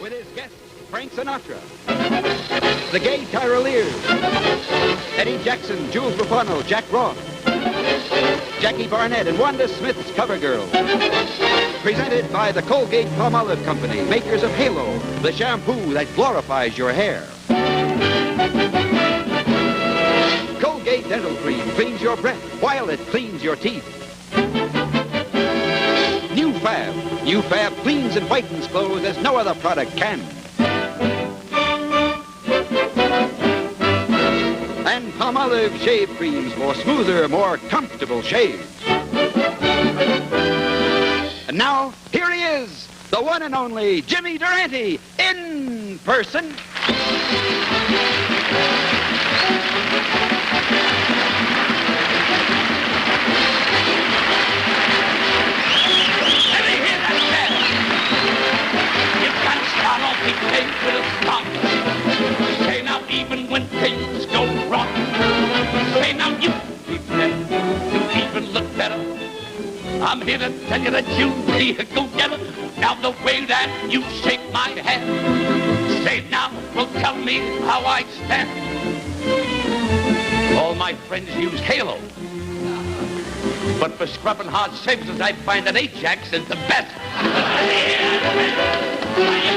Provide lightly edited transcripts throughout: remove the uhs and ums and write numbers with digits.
with his guest, Frank Sinatra. The Gay Tyrolleers. Eddie Jackson, Jules Buffano, Jack Ross. Jackie Barnett and Wanda Smith's Cover Girl. Presented by the Colgate Palmolive Company, makers of Halo, the shampoo that glorifies your hair. Colgate Dental Cream cleans your breath while it cleans your teeth. New Fab. New Fab cleans and whitens clothes as no other product can. And Palmolive shave creams for smoother, more comfortable shaves. And now, here he is, the one and only Jimmy Durante, in person. Say now, even when things go wrong. Say now, you even look better. I'm here to tell you that you be a go-getter. Now the way that you shake my hand. Say now, well, tell me how I stand. All my friends use Halo. But for scrubbing hard surfaces, I find that Ajax is the best.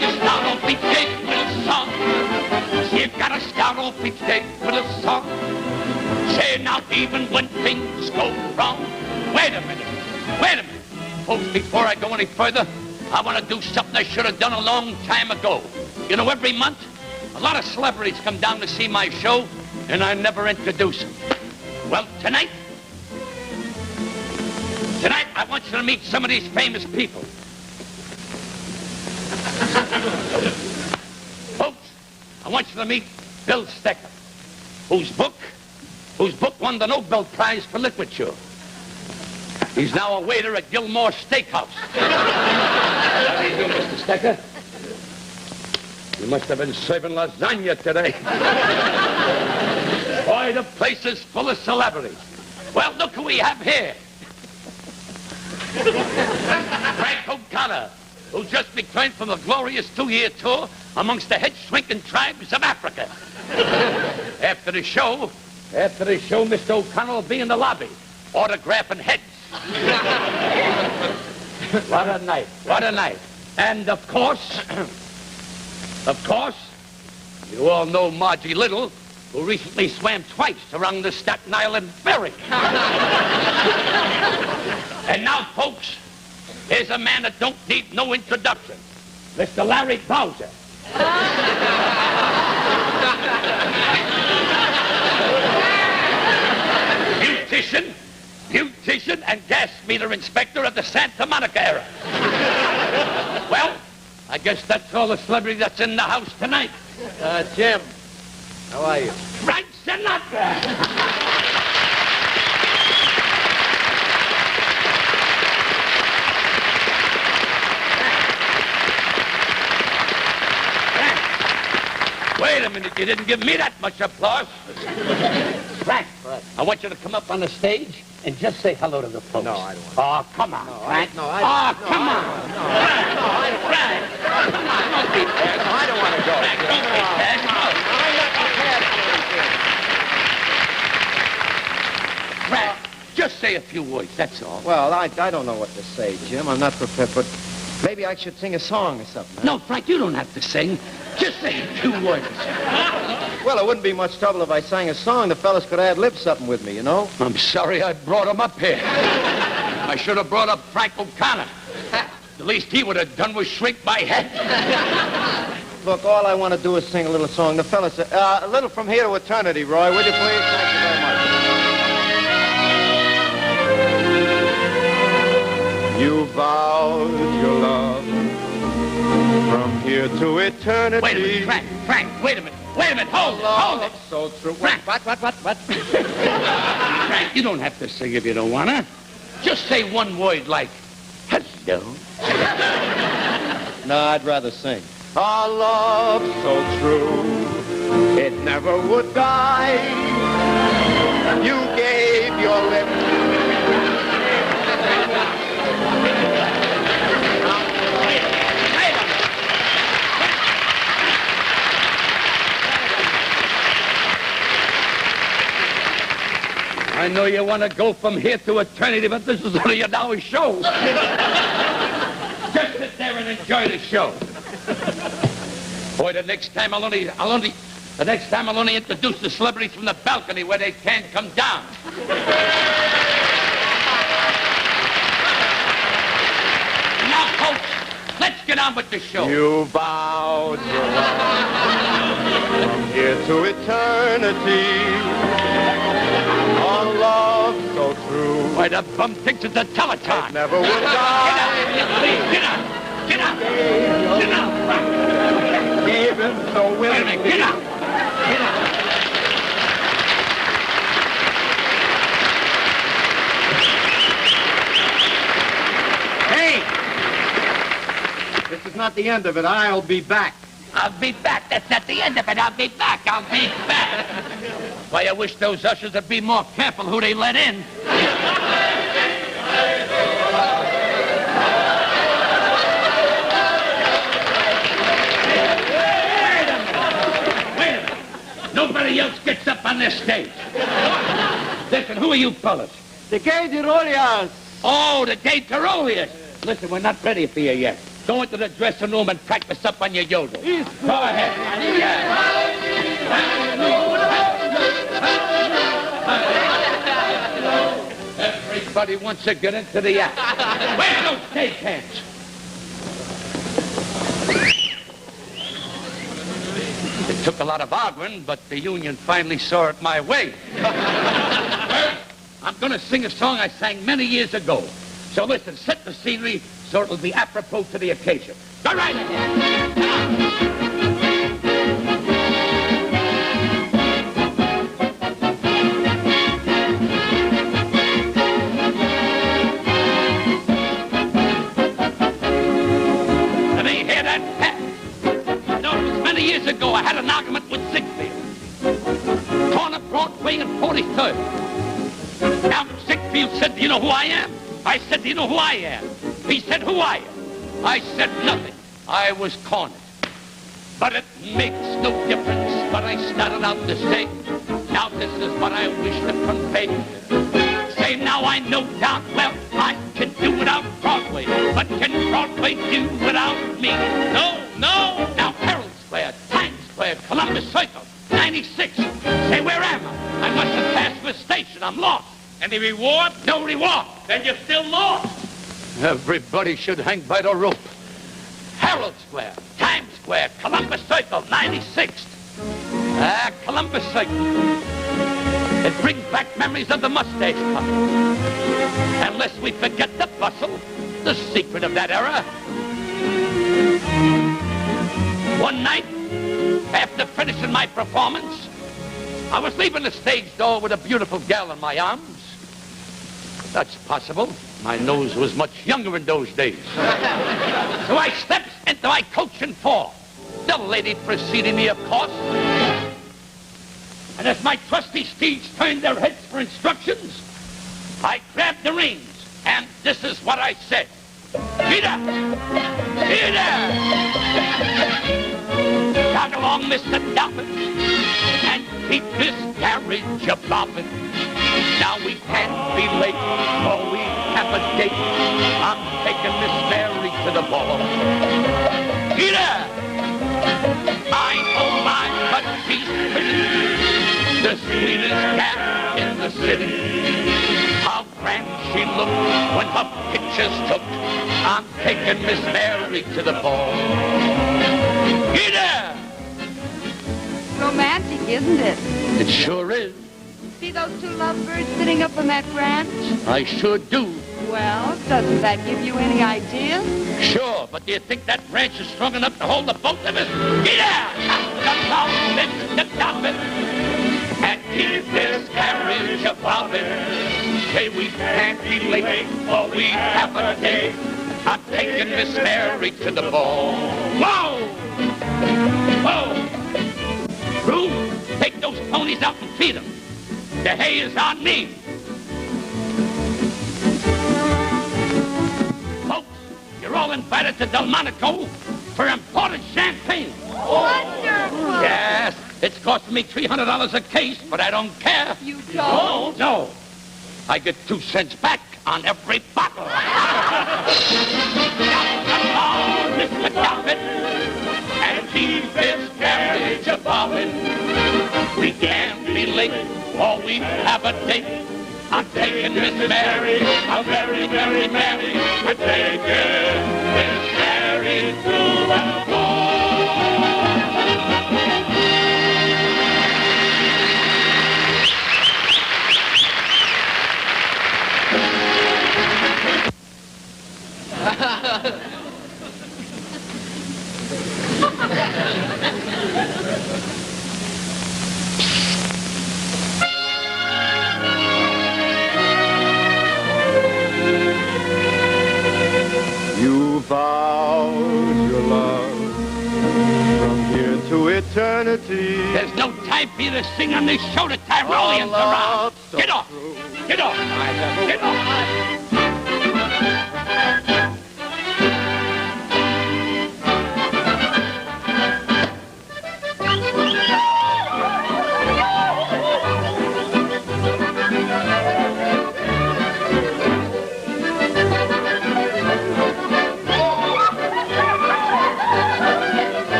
You start off each day with a song. You gotta start off each day with a song. Say now, even when things go wrong. Wait a minute. Folks, before I go any further, I want to do something I should have done a long time ago. You know, every month, a lot of celebrities come down to see my show, and I never introduce them. Well, tonight, I want you to meet some of these famous people. Folks, I want you to meet Bill Stecker, whose book won the Nobel Prize for Literature. He's now a waiter at Gilmore's Steakhouse. How do you do, Mr. Stecker? You must have been serving lasagna today. Boy, the place is full of celebrities. Well, look who we have here. Frank O'Connor, who just returned from a glorious 2-year tour amongst the head-shrinking tribes of Africa. After the show, Mr. O'Connor will be in the lobby, autographing heads. What a night. And of course, you all know Margie Little, who recently swam twice around the Staten Island Ferry. And now, folks, here's a man that don't need no introduction. Mr. Larry Bowser. Beautician and gas meter inspector of the Santa Monica era. Well, I guess that's all the celebrity that's in the house tonight. Jim, how are you? Frank Sinatra! Wait a minute, you didn't give me that much applause. Frank, I want you to come up on the stage and just say hello to the folks. No, I don't want to. Oh, come on, Frank. Come on. Frank, come on, don't be bad. No, I don't want to go. Frank, don't be bad. Frank, just say a few words, that's all. Well, I don't know what to say, Jim. I'm not prepared, but maybe I should sing a song or something. Huh? No, Frank, you don't have to sing. Just say a few words. Well, it wouldn't be much trouble if I sang a song. The fellas could ad-lib something with me, you know? I'm sorry I brought him up here. I should have brought up Frank O'Connor. The least he would have done was shrink my head. Look, all I want to do is sing a little song. The fellas, a little From Here to Eternity, Roy, will you please? Thank you very much. You vowed your love from here to eternity. Wait a minute, Frank, wait a minute, hold it. So true. Frank. What? Frank, you don't have to sing if you don't want to. Just say one word like, hello. No, I'd rather sing. Our love so true, it never would die. You gave your lips. I know you want to go from here to eternity, but this is only an hour show. Just sit there and enjoy the show. Boy, the next time I'll only introduce the celebrities from the balcony where they can't come down. Now, folks, let's get on with the show. You vowed your love here to eternity. Our love so true. Why, the bum thinks it's a teleton. It never would die. Get out, please, get out. Get out. Get out. Gave him so willingly. Get out. Get out. Hey! This is not the end of it. I'll be back. I'll be back. That's not the end of it. I'll be back. I'll be back. Why, I wish those ushers would be more careful who they let in. Wait a minute. Nobody else gets up on this stage. Listen, who are you fellas? The gay Tirolias. Oh, the gay Tirolias. Listen, we're not ready for you yet. Go into the dressing room and practice up on your yodel. Go ahead. Everybody wants to get into the act. Where are those stage hands? It took a lot of arguing, but the union finally saw it my way. I'm going to sing a song I sang many years ago. So listen, set the scenery so it'll be apropos to the occasion. Go right ahead. Let me hear that pat. You know, it was many years ago I had an argument with Ziegfeld. Corner Broadway and 43rd. Now, Ziegfeld said, do you know who I am? I said, do you know who I am? He said, who are you? I said nothing. I was cornered. But it makes no difference what I started out to say. Now this is what I wish to convey. Say now I know down well I can do without Broadway. But can Broadway do without me? No, no. Now Herald Square, Times Square, Columbus Circle, 96. Say where am I? I must have passed the station. I'm lost. Any reward? No reward. Then you're still lost. Everybody should hang by the rope. Herald Square, Times Square, Columbus Circle, 96th. Columbus Circle. It brings back memories of the Mustache Club. Unless we forget the bustle, the secret of that era. One night, after finishing my performance, I was leaving the stage door with a beautiful gal in my arms. That's possible. My nose was much younger in those days. So I stepped into my coach and four. The lady preceding me, of course. And as my trusty steeds turned their heads for instructions, I grabbed the reins, and this is what I said. Peter! Peter! Jog along, Mr. Dobbin, and keep this carriage a-bobbin'. Now we can't be late, for we have a date. I'm taking Miss Mary to the ball. Peter! I know mine, but she's pretty. The sweetest cat in the city. How grand she looked when her pictures took. I'm taking Miss Mary to the ball. Peter! Romantic, isn't it? It sure is. See those two lovebirds sitting up on that branch? I sure do. Well, doesn't that give you any ideas? Sure, but do you think that branch is strong enough to hold the both of us? Get out! Mr. Dobbin! And keep this carriage a-bobbin'. Say we can't be late, for we have a date. I'm taking Miss Mary to the ball. Whoa! Whoa! Rube, take those ponies out and feed them. The hay is on me. Folks, you're all invited to Delmonico for imported champagne. Wonderful! Yes, it's costing me $300 a case, but I don't care. You don't? No. I get 2 cents back on every bottle. Mr. Dobbin, and keep this carriage a-bobbin'. We can't be late, or we have a date. I'm taking Miss Mary, a very, very Mary. We're taking Miss Mary to the ball. You vowed your love from here to eternity. There's no time for you to sing on this show. The Tyroleans around. So Get off! true. Get off! Get off!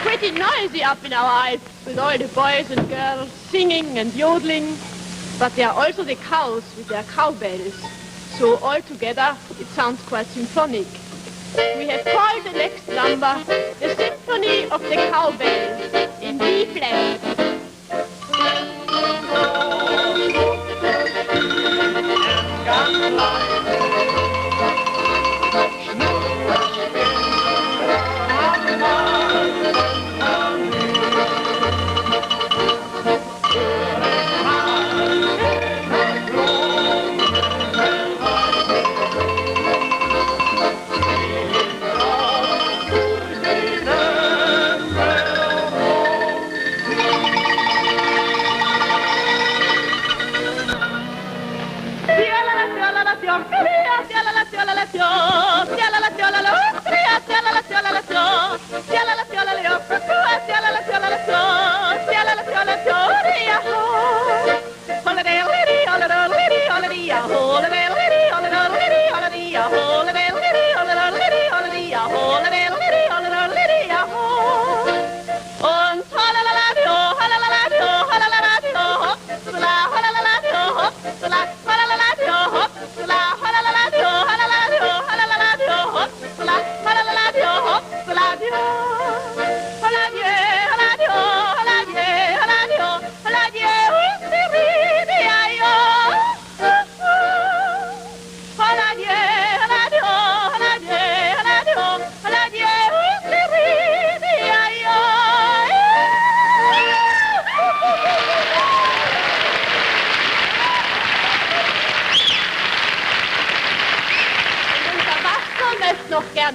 Pretty noisy up in our Alps with all the boys and girls singing and yodeling. But there are also the cows with their cowbells. So all together it sounds quite symphonic. We have called the next number the Symphony of the Cowbells in B flat.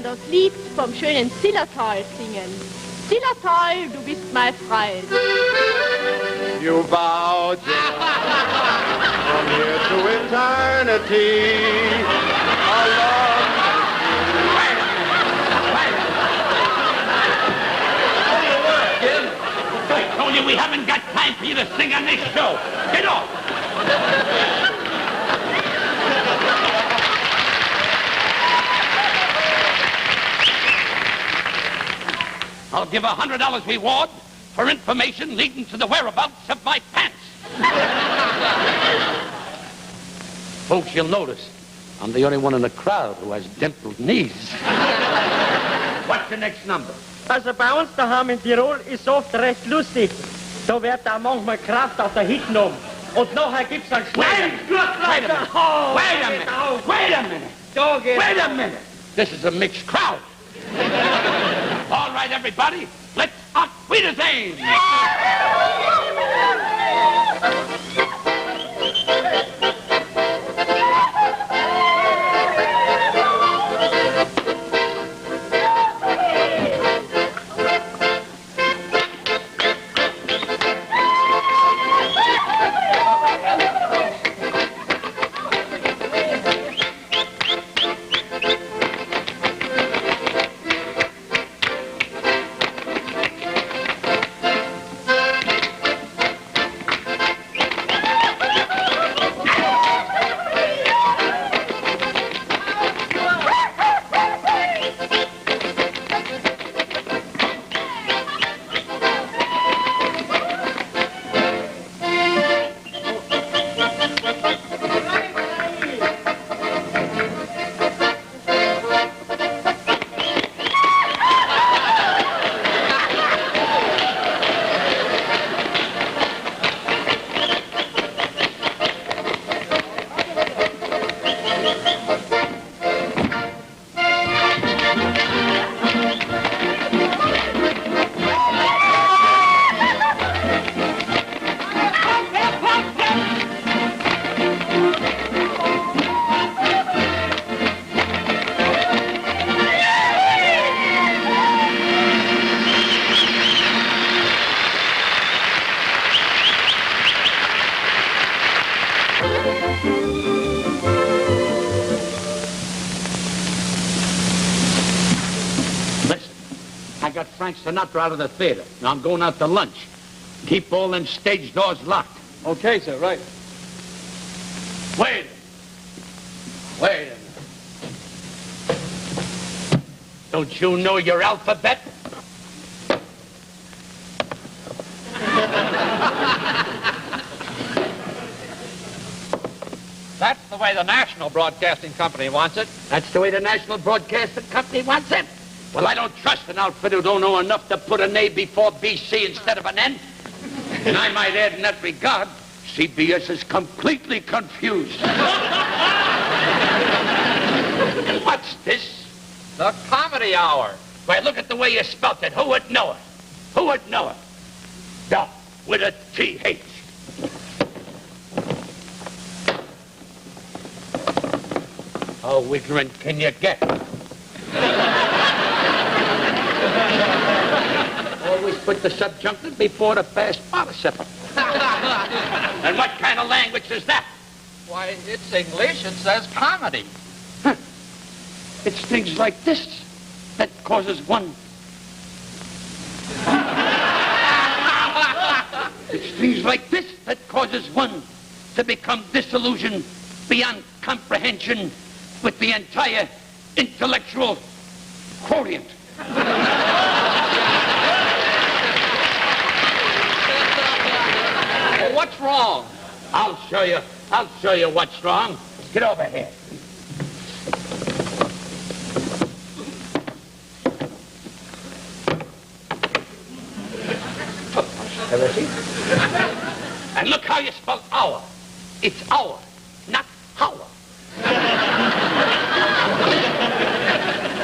Das Lied vom schönen Zillertal singen. Zillertal, du bist mein Freund. You vowed your love from here to eternity. Our love. I told you we haven't got time for you to sing on this show. Get off! I'll give $100 reward for information leading to the whereabouts of my pants. Folks, you'll notice I'm the only one in the crowd who has dimpled knees. What's the next number? Also bei uns daheim in Tirol ist oft recht lustig. Da wird da manchmal Kraft auf der Hit genommen. Und nachher gibt's einen Schläger. Wait a minute. This is a mixed crowd. All right, everybody, let's auf Wiedersehen. got Frank Sinatra out of the theater. Now I'm going out to lunch. Keep all them stage doors locked. Okay, sir, right. Wait a minute. Don't you know your alphabet? That's the way the National Broadcasting Company wants it. That's the way the National Broadcasting Company wants it. Well, I don't trust an outfit who don't know enough to put an A before BC instead of an N. And I might add in that regard, CBS is completely confused. What's this? The Comedy Hour. Why, look at the way you spelt it. Who would know it? Who would know it? Duh, with a T-H. How ignorant can you get? Always put the subjunctive before the past participle. And what kind of language is that? Why, it's English. It says comedy. It's things like this that causes one. It's things like this that causes one to become disillusioned beyond comprehension with the entire intellectual quotient. Well, what's wrong? I'll show you what's wrong. Get over here. Ever see? And look how you spell hour. It's hour, not hour.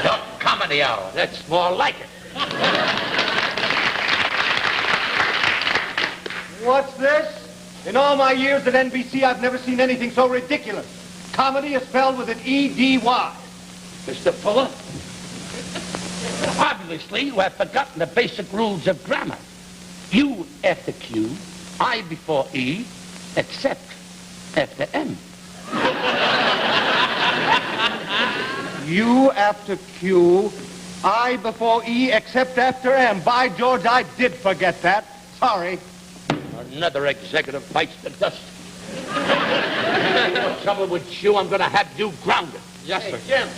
The Comedy Hour. That's more like it. What's this? In all my years at NBC, I've never seen anything so ridiculous. Comedy is spelled with an E-D-Y. Mr. Fuller, obviously you have forgotten the basic rules of grammar. U after Q, I before E, except after M. U after Q, I before E, except after M. By George, I did forget that. Sorry. Another executive bites the dust. No trouble with you, I'm going to have you grounded. Yes, sir. Jim,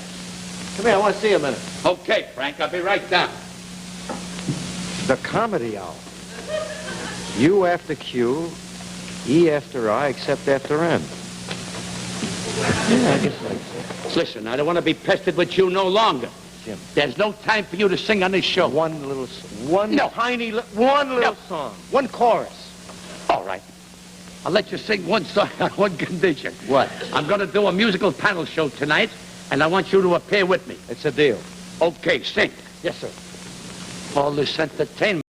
come here, I want to see you a minute. Okay, Frank, I'll be right down. The Comedy Hour. U after Q, E after I, except after M. Yeah, I guess like so. Listen, I don't want to be pestered with you no longer. Jim. There's no time for you to sing on this show. One little No. song. One chorus. All right. I'll let you sing one song on one condition. What? I'm going to do a musical panel show tonight, and I want you to appear with me. It's a deal. Okay, sing. Yes, sir. All this entertainment.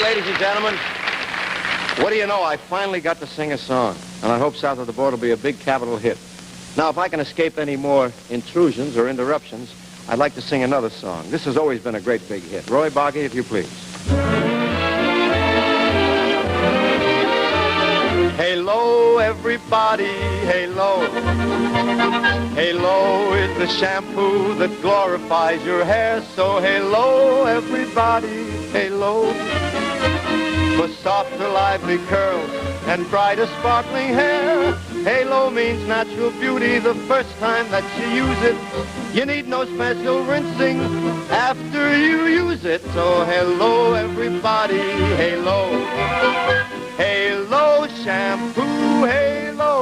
ladies and gentlemen. What do you know? I finally got to sing a song, and I hope South of the Border will be a big capital hit. Now, if I can escape any more intrusions or interruptions, I'd like to sing another song. This has always been a great big hit. Roy Boggy, if you please. Hello, everybody, hello. Hello is the shampoo that glorifies your hair. So hello, everybody, hello. For softer, lively curls and brighter, sparkling hair. Halo means natural beauty the first time that you use it. You need no special rinsing after you use it. So hello, everybody, halo. Halo shampoo, halo.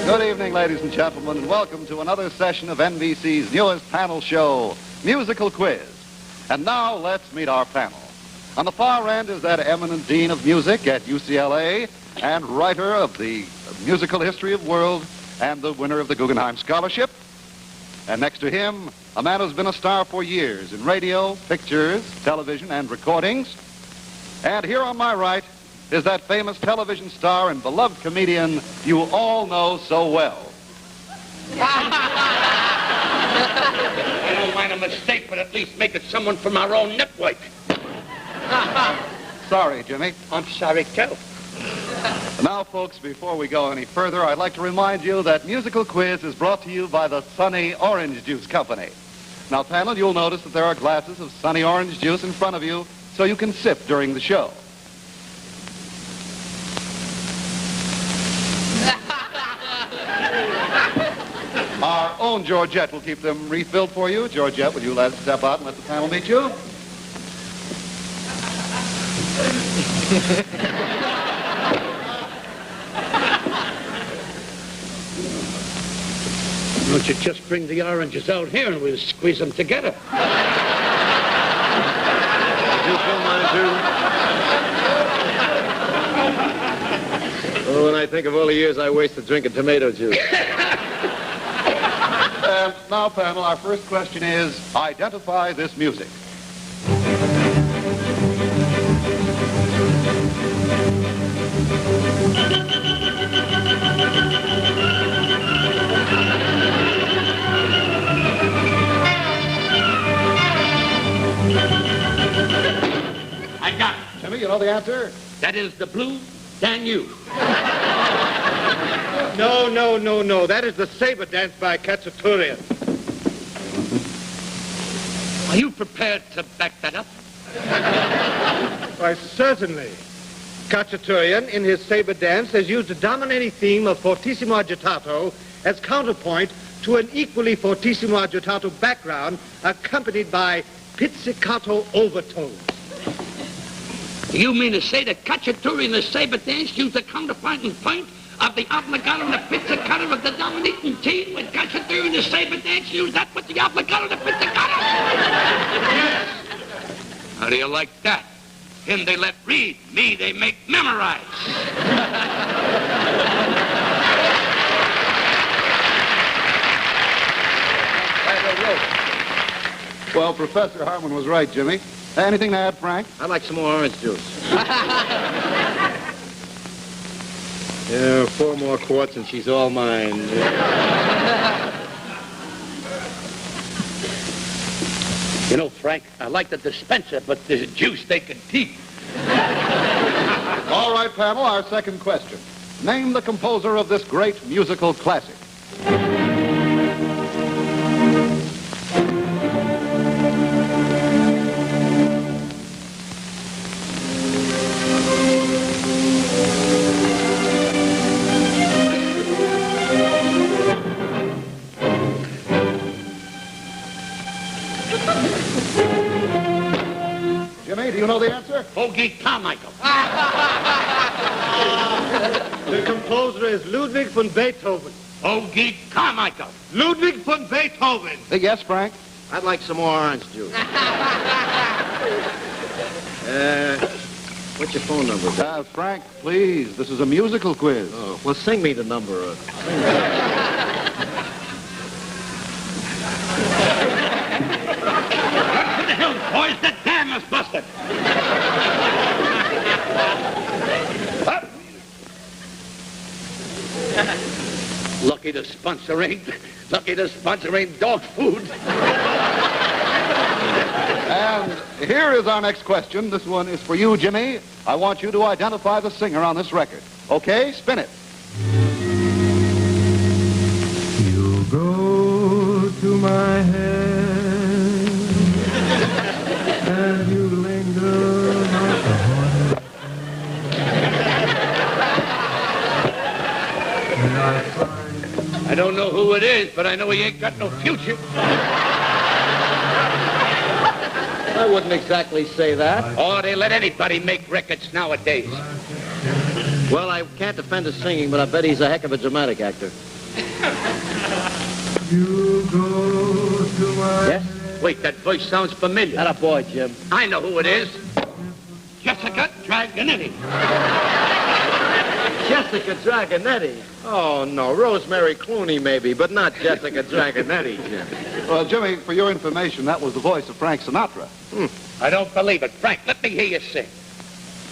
Good evening, ladies and gentlemen, and welcome to another session of NBC's newest panel show, Musical Quiz. And now let's meet our panel. On the far end is that eminent dean of music at UCLA and writer of the musical history of the world and the winner of the Guggenheim Scholarship. And next to him, a man who's been a star for years in radio, pictures, television, and recordings. And here on my right is that famous television star and beloved comedian you all know so well. I don't mind a mistake, but at least make it someone from our own network. Sorry, Jimmy. I'm sorry, too. Now, folks, before we go any further, I'd like to remind you that Musical Quiz is brought to you by the Sunny Orange Juice Company. Now, panel, you'll notice that there are glasses of Sunny Orange Juice in front of you so you can sip during the show. Our own Georgette will keep them refilled for you. Georgette, would you let us step out and let the panel meet you? Why don't you just bring the oranges out here and we'll squeeze them together? Would you fill mine, too? Oh, when I think of all the years I wasted drinking tomato juice. Now, panel, our first question is, identify this music. I got it. Jimmy, you know the answer? That is the Blue Danube. No. That is the saber dance by Cacciaturian. Are you prepared to back that up? Why, certainly. Cacciaturian, in his saber dance, has used a dominating theme of fortissimo agitato as counterpoint to an equally fortissimo agitato background accompanied by pizzicato overtones. Do you mean to say that Cacciatore in the saber dance used the counterpointing point of the obligato and the pizzicato of the dominating team when Cacciatore in the saber dance used that with the obligato and the pizzicato? Yes. How do you like that? Him they let read, me they make memorize. Well, Professor Harmon was right, Jimmy. Anything to add, Frank? I'd like some more orange juice. Yeah, 4 more quarts and she's all mine. You know, Frank, I like the dispenser, but the juice they can keep. All right, panel, our second question. Name the composer of this great musical classic. Jimmy, do you know the answer? Colgate Carmichael. The composer is Ludwig von Beethoven. Colgate Carmichael. Ludwig von Beethoven. Yes, Frank? I'd like some more orange juice. What's your phone number? Frank, please. This is a musical quiz. Oh, well, sing me the number. the hills, boys. The dam is busted. Up. Lucky the sponsor ain't dog food. And here is our next question. This one is for you, Jimmy. I want you to identify the singer on this record. Okay, spin it. You go to my head and you linger like a haunted and I find I don't know who it is, but I know he ain't got no future. I wouldn't exactly say that. Oh, they let anybody make records nowadays. Well, I can't defend his singing, but I bet he's a heck of a dramatic actor. you go to my Yes? Wait, that voice sounds familiar. That a boy, Jim. I know who it is. Jessica Dragonetti. Jessica Dragonetti. Oh, no. Rosemary Clooney, maybe, but not Jessica Dragonetti, Jim. Well, Jimmy, for your information, that was the voice of Frank Sinatra. I don't believe it. Frank, let me hear you sing.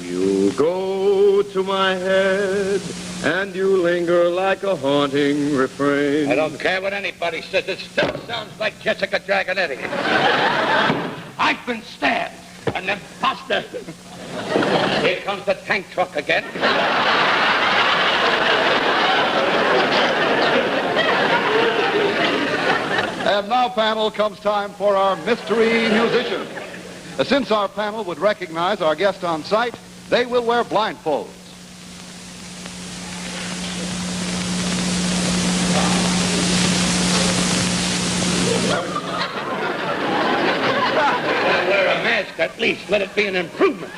You go to my head and you linger like a haunting refrain. I don't care what anybody says. It still sounds like Jessica Dragonetti. I've been stabbed. And then Buster. Here comes the tank truck again. And now, panel, comes time for our mystery musician. Since our panel would recognize our guest on sight, they will wear blindfolds. Wear a mask at least. Let it be an improvement.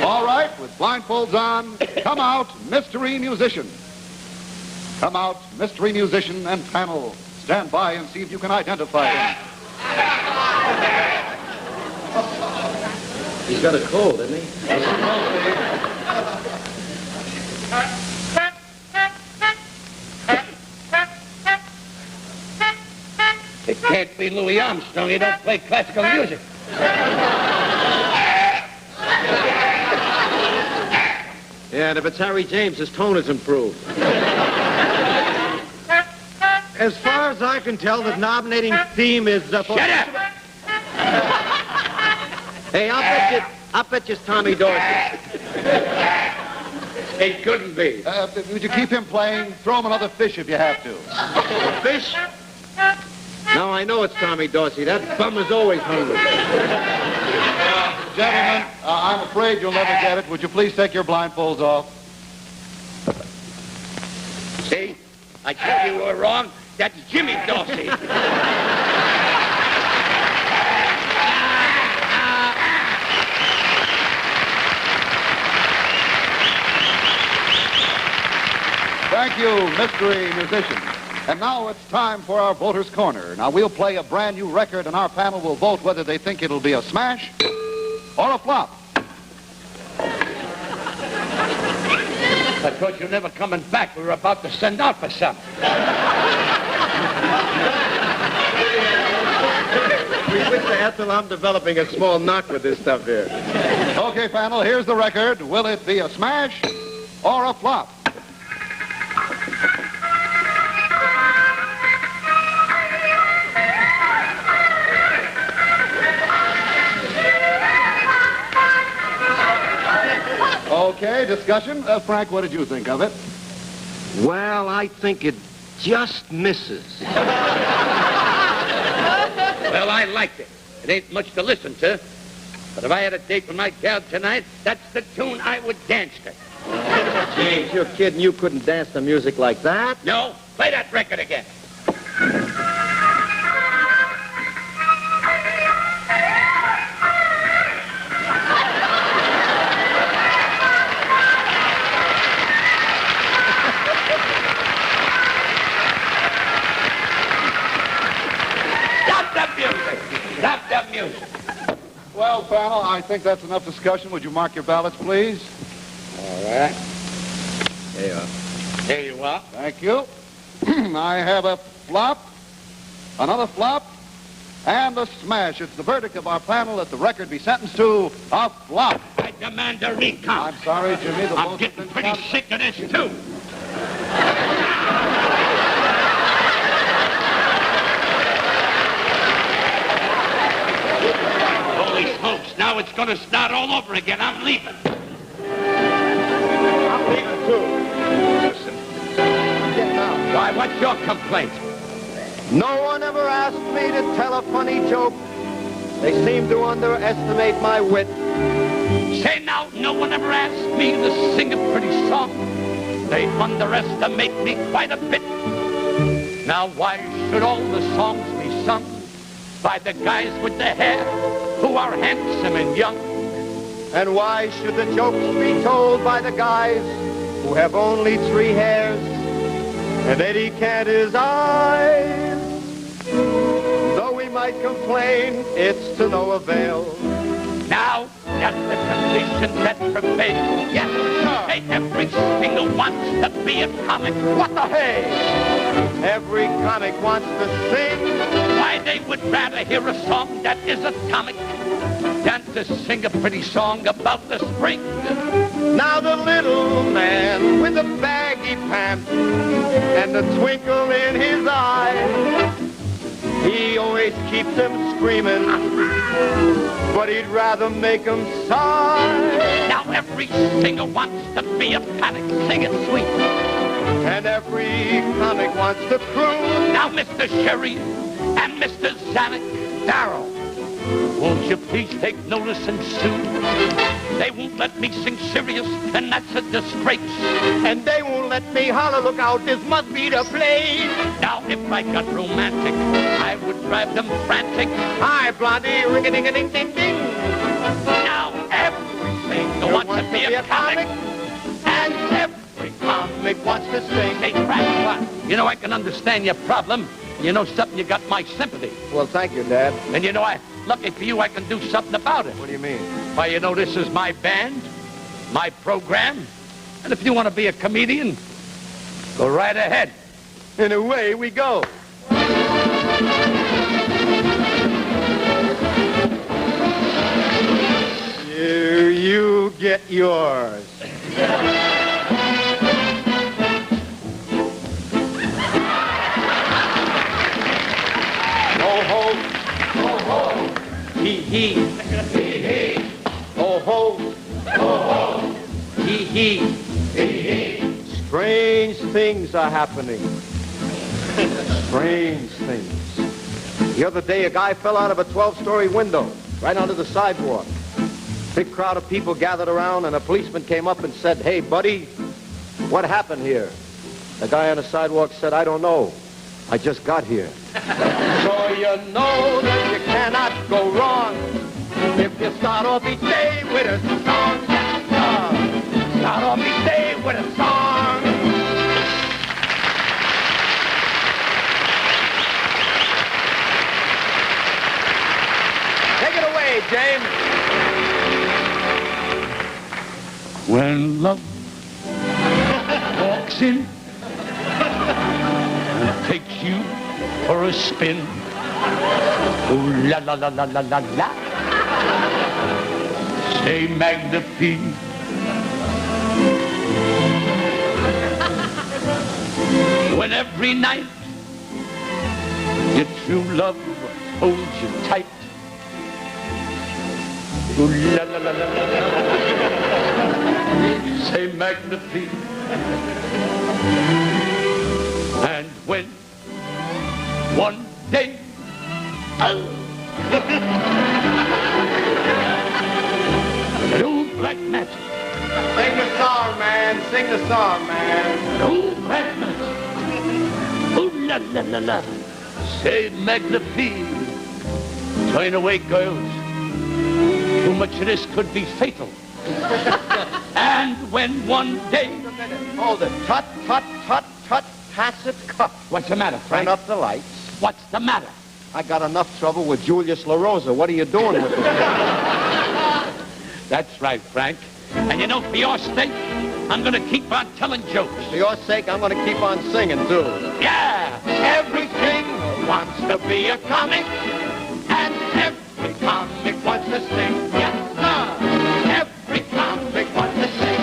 All right, with blindfolds on, come out, mystery musician. Come out, mystery musician, and panel. Stand by and see if you can identify him. He's got a cold, isn't he? It can't be Louis Armstrong. He don't play classical music. Yeah, and if it's Harry James, his tone is improved. As far as I can tell, the nominating theme is... Shut up! Hey, I'll bet you it's Tommy Dorsey. It couldn't be. Would you keep him playing? Throw him another fish if you have to. Fish? Now I know it's Tommy Dorsey. That bum is always hungry. Gentlemen, I'm afraid you'll never get it. Would you please take your blindfolds off? See? I told you were wrong. That's Jimmy Dorsey. Thank you, mystery musician. And now it's time for our Voters' Corner. Now, we'll play a brand new record, and our panel will vote whether they think it'll be a smash or a flop. I thought you were never coming back. We were about to send out for something. We wish to Ethel I'm developing a small knock with this stuff here. Okay, panel, here's the record. Will it be a smash or a flop? Okay, discussion. Frank, what did you think of it? Well, I think it just misses. Well, I liked it. It ain't much to listen to. But if I had a date with my gal tonight, that's the tune I would dance to. James, you're kidding. You couldn't dance to music like that. No? Play that record again. Stop that music. Well, panel, I think that's enough discussion. Would you mark your ballots, please? All right. There you are. There you are. Thank you. I have a flop, another flop, and a smash. It's the verdict of our panel that the record be sentenced to a flop. I demand a recount. I'm sorry, Jimmy. The I'm votes have getting been pretty counted. sick of this, too. Holy smokes, now it's going to start all over again. I'm leaving. I'm leaving too. Listen. Getting out. Why, what's your complaint? No one ever asked me to tell a funny joke. They seem to underestimate my wit. Say now, no one ever asked me to sing a pretty song. They underestimate me quite a bit. Now, why should all the songs be sung by the guys with the hair who are handsome and young? And why should the jokes be told by the guys who have only 3 hairs and Eddie Cantor's eyes? Though we might complain, it's to no avail. Now, that's the condition that prevails. Yes, sir. Hey, every single wants to be a comic. What the hey? Every comic wants to sing. Why, they would rather hear a song that is atomic than to sing a pretty song about the spring. Now the little man with the baggy pants and the twinkle in his eye, he always keeps them screaming, but he'd rather make them sigh. Now every singer wants to be a panic, sing it sweet. And every comic wants to croon. Now Mr. Sherry and Mr. Zanuck, Darryl, won't you please take notice and sue? They won't let me sing serious, and that's a disgrace. And they won't let me holler, look out, this must be the place. Now if I got romantic, I would drive them frantic. Hi, Blondie, ring-a-ding-a-ding-ding-ding. Now every singer wants to be a comic, and every comic wants to sing. Hey, Frank, what? You know, I can understand your problem. You know something, you got my sympathy. Well, thank you, Dad. And you know, lucky for you, I can do something about it. What do you mean? Why, you know, this is my band, my program. And if you want to be a comedian, go right ahead. And away we go. Here you get yours. Ho, ho, ho, ho, hee, hee, hee, hee. Ho, ho, ho, ho, hee, hee, hee, hee. Strange things are happening. Strange things. The other day, a guy fell out of a 12-story window, right onto the sidewalk. Big crowd of people gathered around, and a policeman came up and said, "Hey, buddy, what happened here?" The guy on the sidewalk said, "I don't know. I just got here." So you know that you cannot go wrong if you start off each day with a song. Start off each day with a song. Take it away, James. When love walks in and takes you for a spin, ooh la la la la la la la, say Magnifique. When every night your true love holds you tight, ooh la la la la la la, say Magnifique. And when one day, no black magic. Sing the song, man. Sing the song, man. No black magic. Oh la la la la. Say Magnifique. Turn away, girls. Too much of this could be fatal. And when one day... Hold it. Tut, tut, tut, tut. Pass it, cut. What's the matter, Frank? Turn up the lights. What's the matter? I got enough trouble with Julius LaRosa. What are you doing with it? That's right, Frank. And you know, for your sake, I'm going to keep on telling jokes. For your sake, I'm going to keep on singing, too. Yeah! Everything wants to be a comic, to sing. Yes, sir. Every convict wants to sing.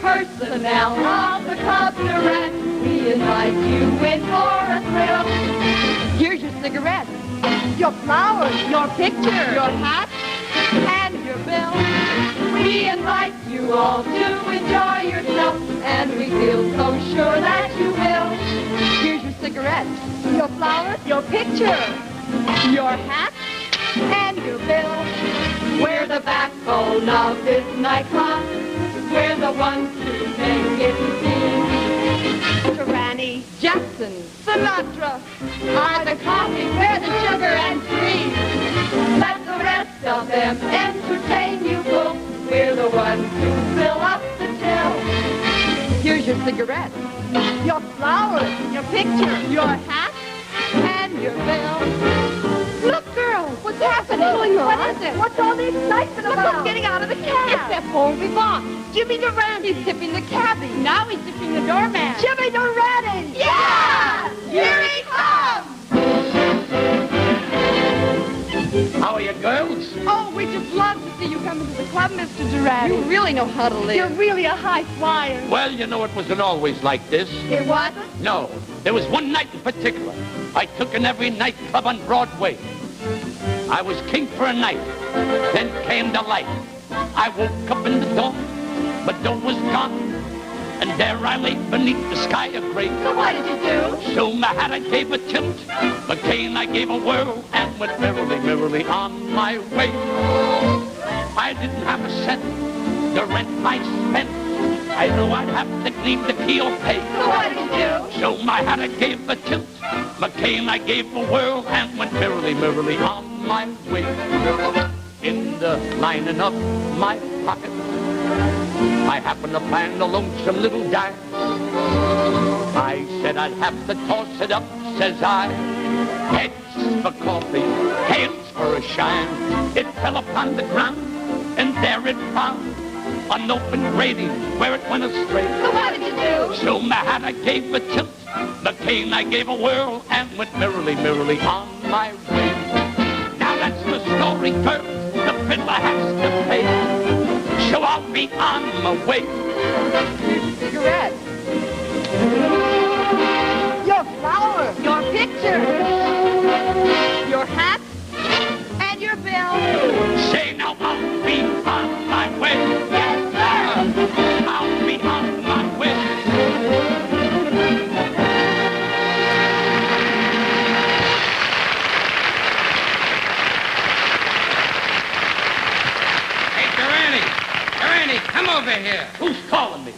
Personnel of the Club Durante, we invite you in for a thrill. Here's your cigarette, your flowers, your picture, your hat, and your bill. We invite you all to enjoy yourself, and we feel so sure that you will. Here's your cigarette, your flowers, your picture, your hat, and your bill. We're the backbone of this nightclub. We're the ones who make it sing. Durante, Jackson, Sinatra are the coffee, we're the sugar and cream. Let the rest of them entertain you folks. We're the ones who fill up the till. Here's your cigarette, your flowers, your picture, your hat, and your bill. Look, girl, what's happening? What is it? What's all the excitement about? Look who's getting out of the cab. It's that Paul Vivant. Jimmy Durante. He's tipping the cabbie. Now he's tipping the doorman. Jimmy Durante! Yeah! Here he comes! How are you, girls? Oh, we just love to see you come into the club, Mr. Durante. You really know how to live. You're really a high flyer. Well, you know, it wasn't always like this. It wasn't? No. There was one night in particular. I took in every nightclub on Broadway. I was king for a night. Then came the light. I woke up in the dawn. The dawn was gone. And there I lay beneath the sky of gray. So what did you do? So my hat I gave a tilt. The cane I gave a whirl. And went merrily, merrily on my way. I didn't have a cent. The rent I spent. I knew I'd have to clean the key or pay. So what did you do? So my hat I gave a tilt. My cane I gave a whirl. And went merrily, merrily on my way. In the lining of my pocket, I happened to find a lonesome little dime. I said I'd have to toss it up, says I. Heads for coffee, tails for a shine. It fell upon the ground, and there it found an open grating where it went astray. So what did you do? So my hat I gave a tilt, the cane I gave a whirl, and went merrily, merrily on my way. Now that's the story, girl. The fiddler has to pay. So I'll be on my way. Cigarette. Your flower. Your picture. Your hat. And your bill. Say now I'll be on my way. Yes, sir. I'll be on my way. Durante, come over here. Who's calling me?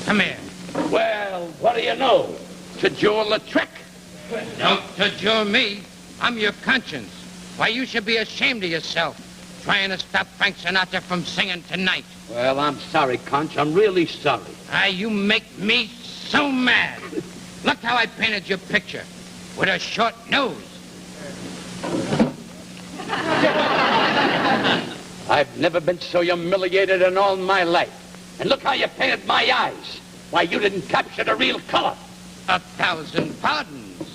Come here. Well, what do you know? To jewel a trick. Don't cajole me. I'm your conscience. Why, you should be ashamed of yourself, trying to stop Frank Sinatra from singing tonight. Well, I'm sorry, Conch. I'm really sorry. You make me so mad. Look how I painted your picture, with a short nose. I've never been so humiliated in all my life. And look how you painted my eyes. Why, you didn't capture the real color. 1,000 pardons.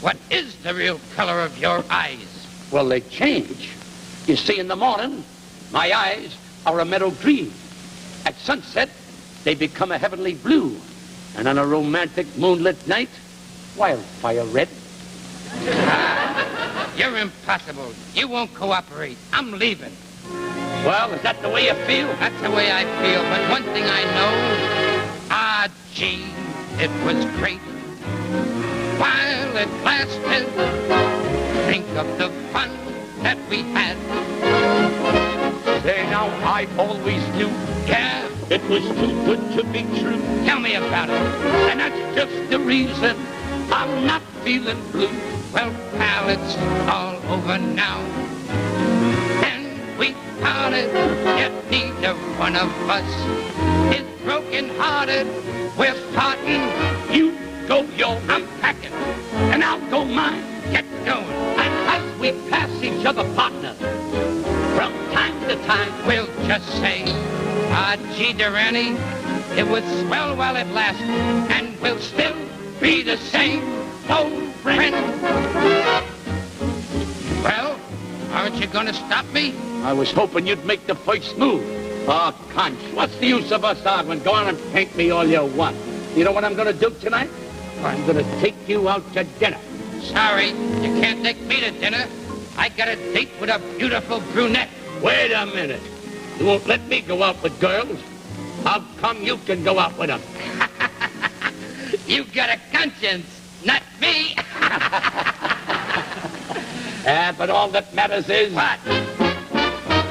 What is the real color of your eyes? Well, they change. You see, in the morning, my eyes are a meadow green. At sunset, they become a heavenly blue. And on a romantic moonlit night, wildfire red. You're impossible. You won't cooperate. I'm leaving. Well, is that the way you feel? That's the way I feel. But one thing I know, ah, gee, it was great. While it lasted, think of the fun that we had. Say now, I always knew. Yeah, it was too good to be true. Tell me about it. And that's just the reason I'm not feeling blue. Well, pal, it's all over now. And we parted, yet neither one of us is broken-hearted. We're parting. You go your way. I'm packing. And I'll go mine. Get going. And as we pass each other partners, from time to time, We'll just say, ah, gee, Durante, it was swell while it lasted, and we'll still be the same old friend. Well, aren't you going to stop me? I was hoping you'd make the first move. Oh, conch, what's the use of us arguing? Go on and paint me all you want. You know what I'm going to do tonight? I'm going to take you out to dinner. Sorry, you can't take me to dinner. I got a date with a beautiful brunette. Wait a minute. You won't let me go out with girls. How come you can go out with them? You got a conscience, not me. But all that matters is... What?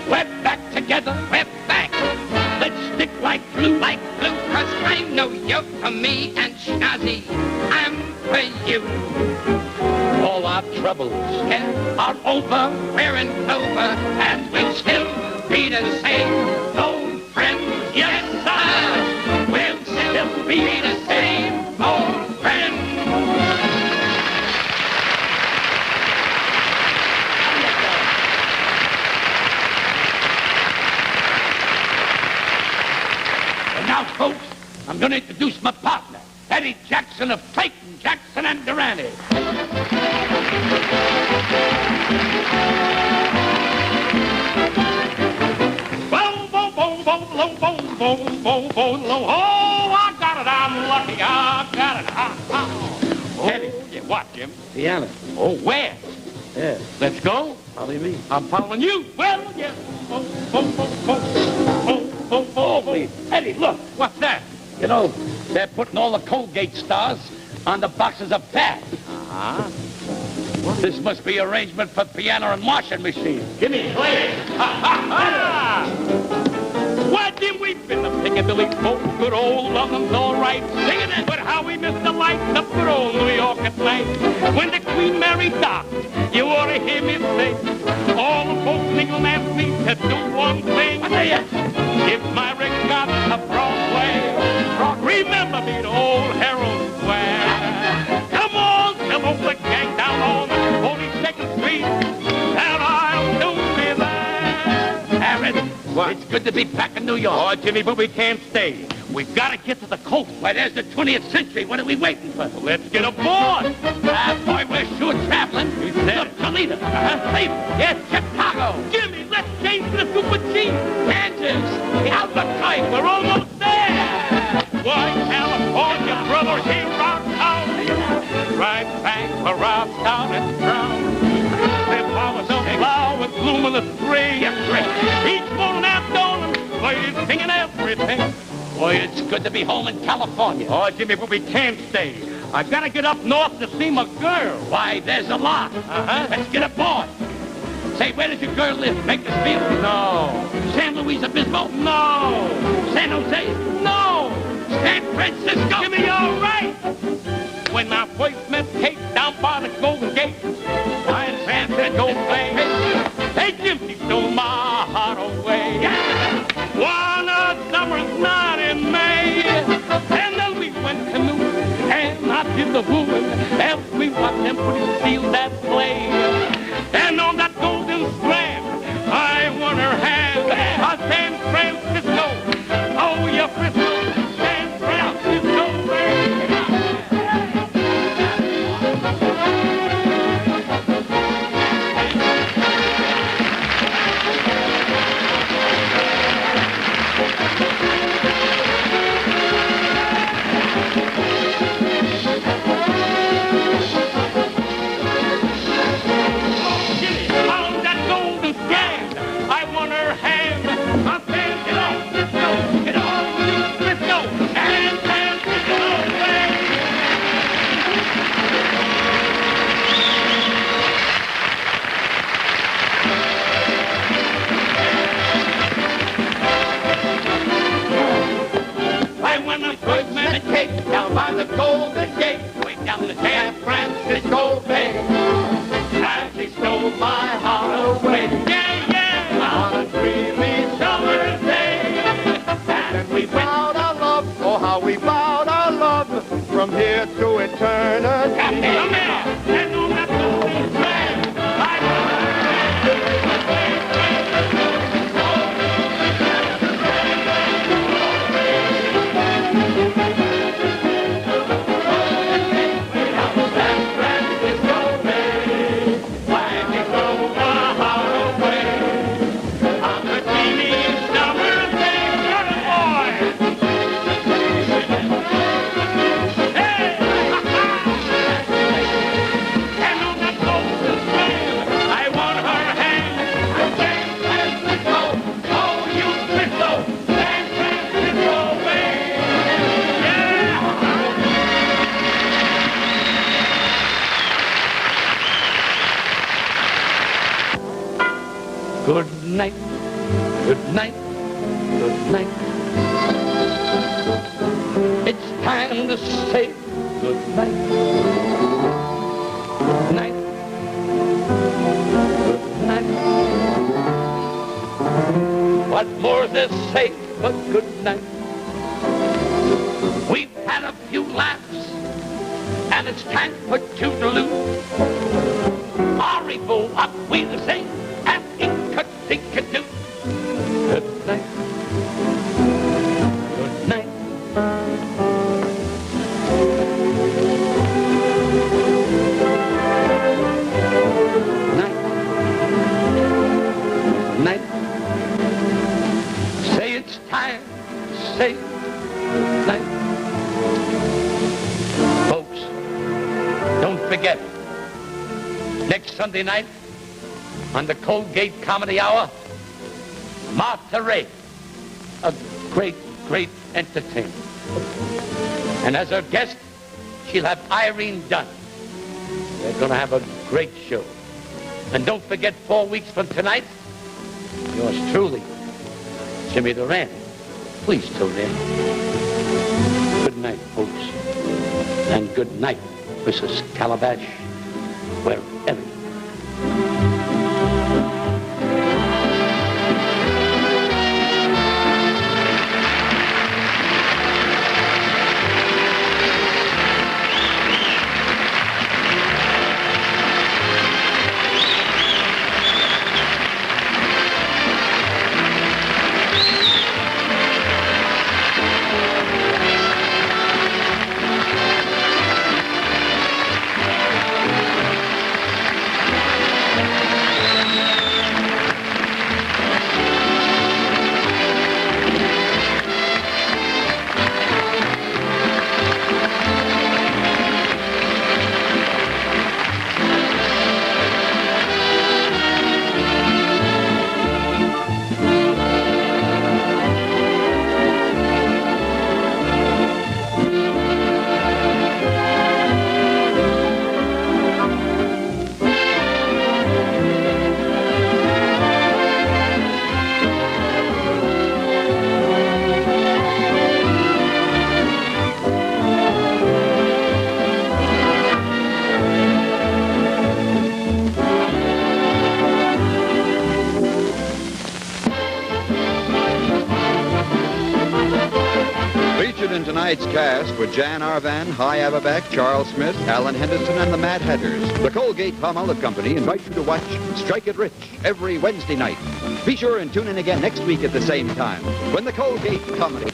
We're back together. We're back. Let's stick like glue. Like blue, 'cause I'm no yoke for me, and Schnazzy, I'm for you. All our troubles are over. We're in clover, and we'll still be the same old friends. Yes, sir. We'll still be the same old friends. And now, folks, I'm going to introduce my partner, Eddie Jackson of Clayton, Jackson, and Durante. Oh, I got it, I'm lucky, I got it. Eddie, Yeah, what, Jim? piano. Oh, where? Yeah. Let's go. Follow me. I'm following you. Well, yeah. Holy, Eddie, look. What's that? You know, they're putting all the Colgate stars on the boxes of pads. Uh-huh. This must be arrangement for piano and washing machine. Give me play. Why, Jim, we've been the Piccadilly folk, good old London's all right, singing it, but how we miss the lights of good old New York at night. When the Queen Mary docked, you ought to hear me say, all the folks in England ask me to do one thing. I tell you, Give my regards to Broadway. Remember me to old Herald Square. Come on, tell all the gang down on 42nd Street that I'll soon be there. Aaron, What? it's good to be back in New York. Oh, Jimmy, but we can't stay. We've got to get to the coast. Why, there's the 20th century. What are we waiting for? Let's get aboard. Ah, boy, we're sure traveling. You said Look, it. Toledo. Yes, Chicago. Jimmy, let's change to the Super G. Kansas. Albuquerque. We're almost there. Why, California, brother, here our town. Right back where I started from. There was a flower bloom in the spring. Each morning after dawn, birds singing everything. Boy, it's good to be home in California. Oh, Jimmy, but we can't stay. I've got to get up north to see my girl. Why, there's a lot. Uh-huh. Let's get aboard. Say, where does your girl live? Bakersfield? No. San Luis Obispo? No. San Jose? No. San Francisco? Jimmy, all right. When I first met Kate down by the Golden Gate, I ran that gold thing. Hey, Jim, she stole my heart away. One summer's night in May, and then we went canoeing, and I did the wooing, as we watched them put steal that sleigh. And on that golden strand, I won her hand. San Francisco, oh, yeah, Frisco, San Francisco. to eternity. And on that golden strand, good night, good night, good night. It's time to say good night. Good night, good night. What more is there to say but good night? We've had a few laughs, and it's time for two to lose. Arrivo, up we to sing. Think-a-do. Good night. Good night. Night. Night. Say it's time to say good night. Folks, don't forget, next Sunday night, on the Colgate Comedy Hour, Martha Ray, a great, great entertainer. And as her guest, she'll have Irene Dunn. They're going to have a great show. And don't forget, 4 weeks from tonight, yours truly, Jimmy Durante. Please tune in. Good night, folks. And good night, Mrs. Calabash, wherever. Tonight's cast were Jan Arvan, Hy Averback, Charles Smith, Alan Henderson, and the Mad Hatters. The Colgate Palmolive Company invite you to watch Strike It Rich every Wednesday night. Be sure and tune in again next week at the same time when the Colgate Comedy